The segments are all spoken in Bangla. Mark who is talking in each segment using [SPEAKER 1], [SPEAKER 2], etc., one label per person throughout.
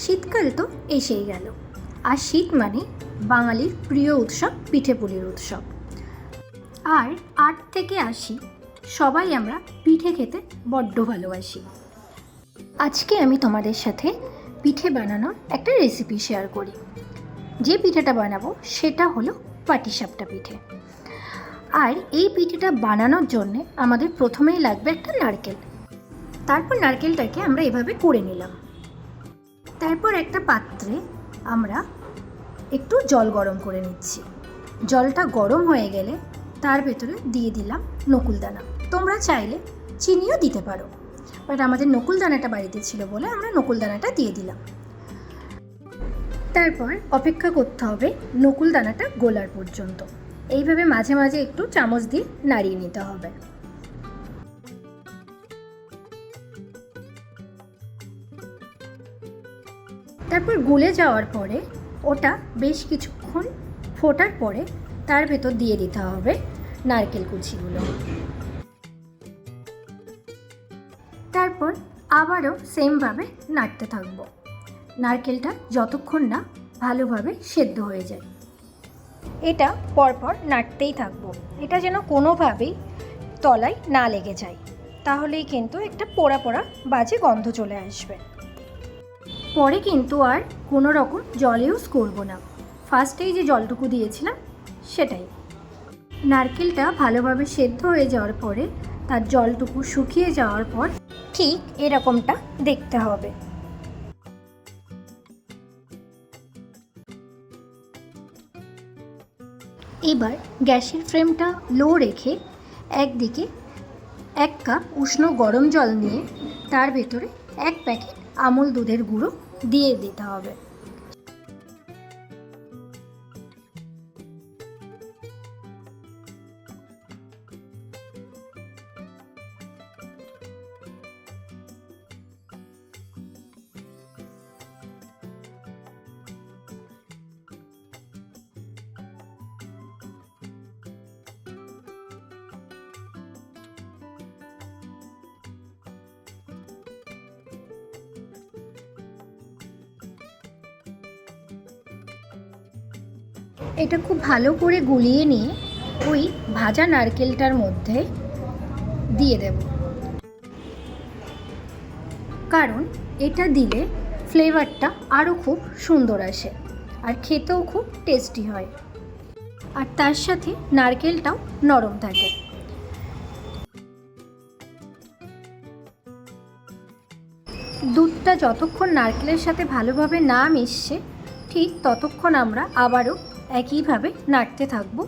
[SPEAKER 1] শীতকাল তো এসেই গেল, আর শীত মানে বাঙালির প্রিয় উৎসব পিঠেপুলির উৎসব। আর 8 থেকে 80 সবাই আমরা পিঠে খেতে বড্ড ভালোবাসি। আজকে আমি তোমাদের সাথে পিঠে বানানোর একটা রেসিপি শেয়ার করি। যে পিঠেটা বানাবো সেটা হলো পাটিসাপটা পিঠে। আর এই পিঠেটা বানানোর জন্যে আমাদের প্রথমেই লাগবে একটা নারকেল। তারপর নারকেলটাকে আমরা এভাবে করে নিলাম। তারপর একটা পাত্রে আমরা একটু জল গরম করে নিচ্ছি। জলটা গরম হয়ে গেলে তার ভেতরে দিয়ে দিলাম নকুলদানা। তোমরা চাইলে চিনিও দিতে পারো, বাট আমাদের নকুলদানাটা বাড়িতে ছিল বলে আমরা নকুলদানাটা দিয়ে দিলাম। তারপর অপেক্ষা করতে হবে নকুলদানাটা গলার পর্যন্ত। এইভাবে মাঝে মাঝে একটু চামচ দিয়ে নাড়িয়ে নিতে হবে। তারপর গলে যাওয়ার পরে ওটা বেশ কিছুক্ষণ ফোটার পরে তার ভেতর দিয়ে দিতে হবে নারকেল কুচিগুলো। তারপর আবারও সেমভাবে নাড়তে থাকবো, নারকেলটা যতক্ষণ না ভালোভাবে সেদ্ধ হয়ে যায়। এটা পরপর নাড়তেই থাকবো, এটা যেন কোনোভাবেই তলায় না লেগে যায়, তাহলেই কিন্তু একটা পোড়া পোড়া বাজে গন্ধ চলে আসবে। পরে কিন্তু আর কোনো রকম জল ইউজ করবো না, ফার্স্টেই যে জলটুকু দিয়েছিলাম সেটাই। নারকেলটা ভালোভাবে সেদ্ধ হয়ে যাওয়ার পরে তার জলটুকু শুকিয়ে যাওয়ার পর ঠিক এরকমটা দেখতে হবে। এবার গ্যাসের ফ্লেমটা লো রেখে একদিকে 1 কাপ উষ্ণ গরম জল নিয়ে তার ভেতরে 1 প্যাকেট আমুল দুধের গুঁড়ো দিয়ে দিতে হবে। এটা খুব ভালো করে গুলিয়ে নিয়ে ওই ভাজা নারকেলটার মধ্যে দিয়ে দেব, কারণ এটা দিলে ফ্লেভারটা আরও খুব সুন্দর আসে আর খেতেও খুব টেস্টি হয়, আর তার সাথে নারকেলটাও নরম থাকে। দুধটা যতক্ষণ নারকেলের সাথে ভালোভাবে না মিশছে ঠিক ততক্ষণ আমরা আবারও একইভাবে নাড়তে থাকবো।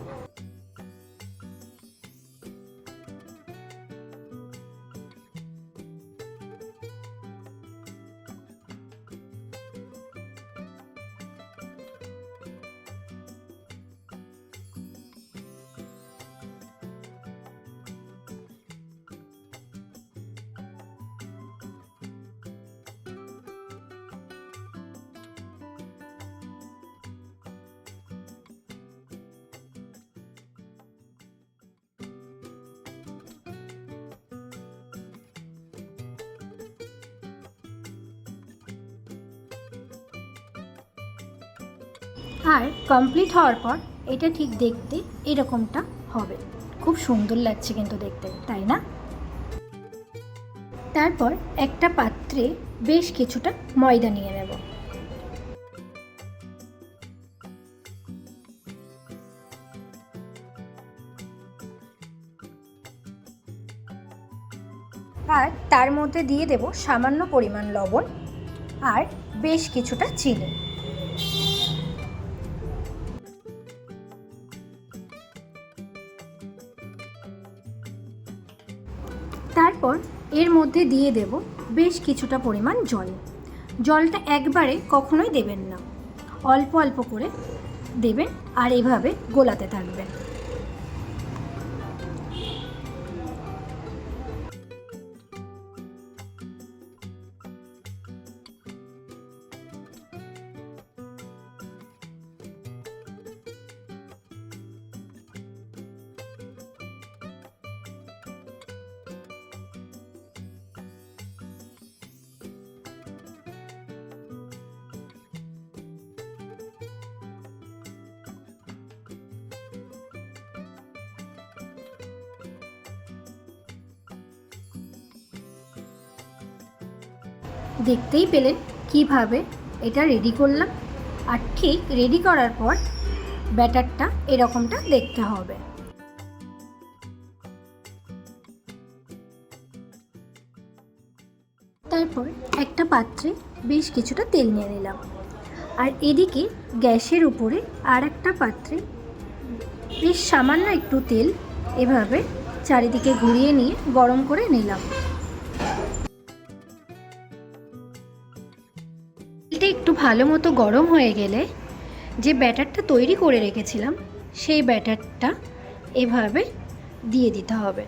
[SPEAKER 1] আর কমপ্লিট হওয়ার পর এটা ঠিক দেখতে এরকমটা হবে। খুব সুন্দর লাগছে কিন্তু দেখতে, তাই না? তারপর একটা পাত্রে বেশ কিছুটা ময়দা নিয়ে নেব। আর তার মধ্যে দিয়ে দেব সামান্য পরিমাণ লবণ আর বেশ কিছুটা চিনি। তারপর এর মধ্যে দিয়ে দেব বেশ কিছুটা পরিমাণ জল। জলটা একবারে কখনোই দেবেন না, অল্প অল্প করে দেবেন আর এভাবে গোলাতে থাকবেন। দেখতেই পেলেন কিভাবে এটা রেডি করলাম। আর ঠিক রেডি করার পর ব্যাটারটা এরকমটা দেখতে হবে। তারপর একটা পাত্রে বেশ কিছুটা তেল নিয়ে নিলাম, আর এদিকে গ্যাসের উপরে আর একটা পাত্রে বেশ সামান্য একটু তেল এভাবে চারিদিকে ঘুরিয়ে নিয়ে গরম করে নিলাম। তেলটা একটু ভালো মতো গরম হয়ে গেলে যে ব্যাটারটা তৈরি করে রেখেছিলাম সেই ব্যাটারটা এভাবে দিয়ে দিতে হবে।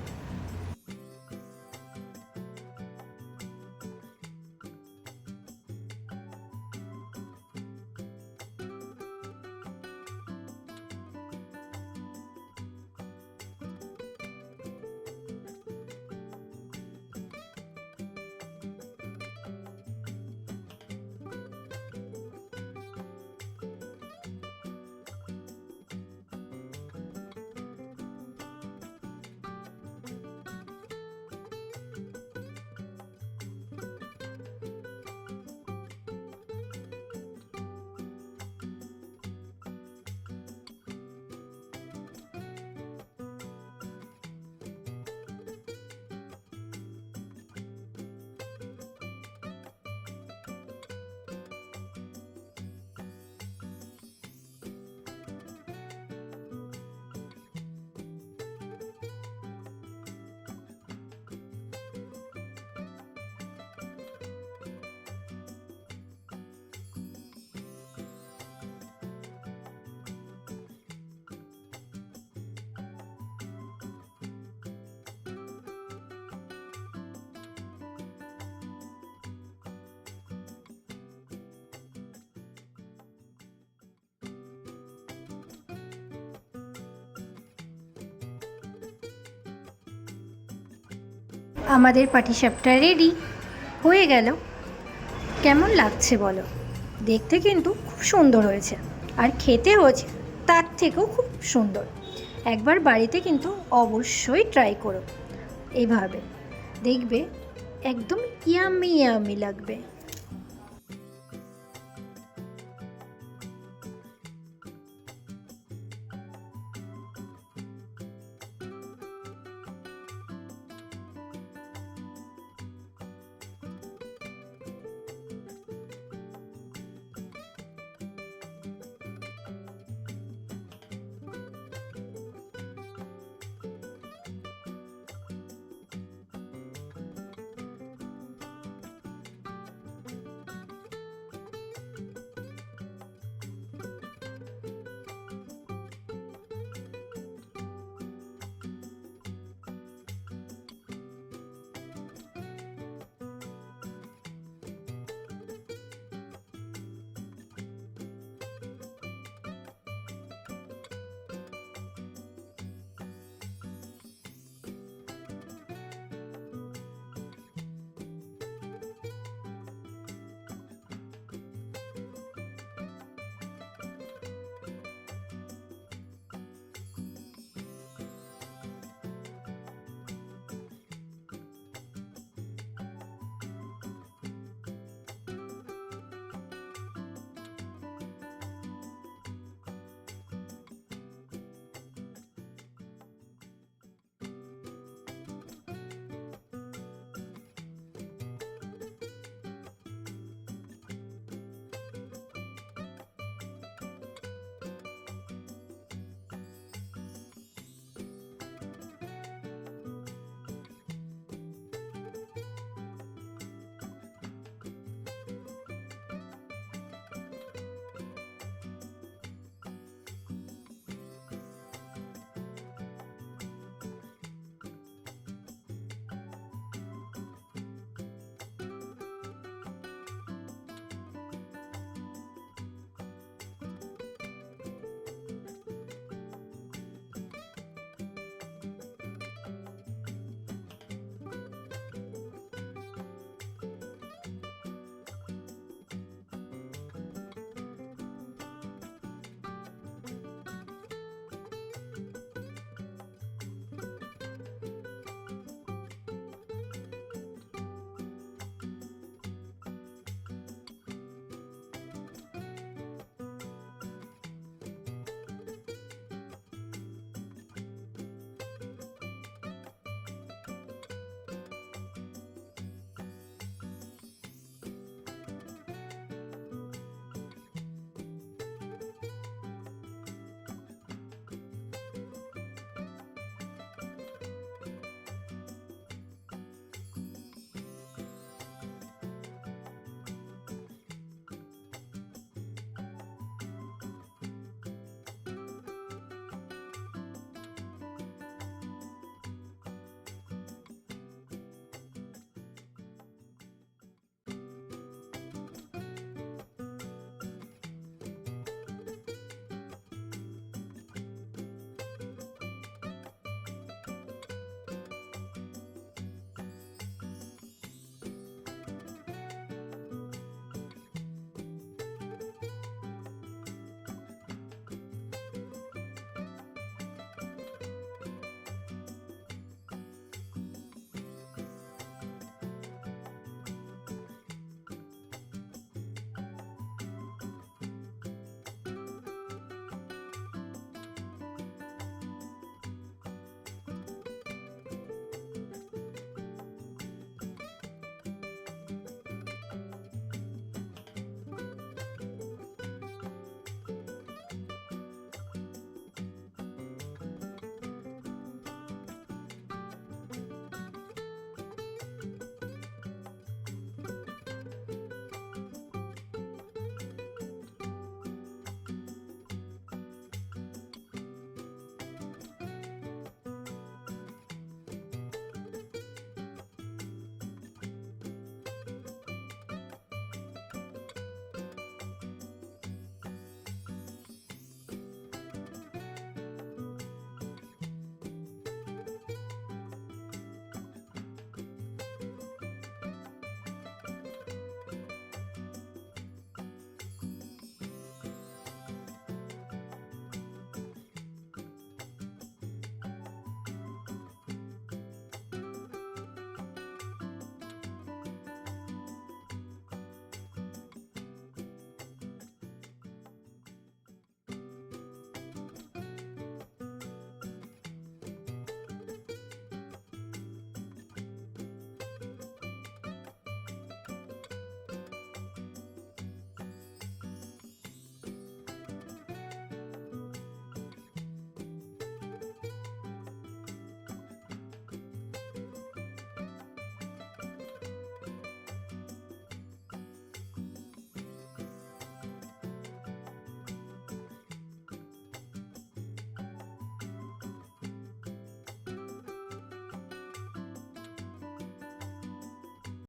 [SPEAKER 1] আমাদের পাটিসাপটা রেডি হয়ে গেল। কেমন লাগছে বলো? দেখতে কিন্তু খুব সুন্দর হয়েছে, আর খেতে হয়েছে তার থেকেও খুব সুন্দর। একবার বাড়িতে কিন্তু অবশ্যই ট্রাই করো এভাবে, দেখবে একদম ইয়াম্মি ইয়াম্মি লাগবে।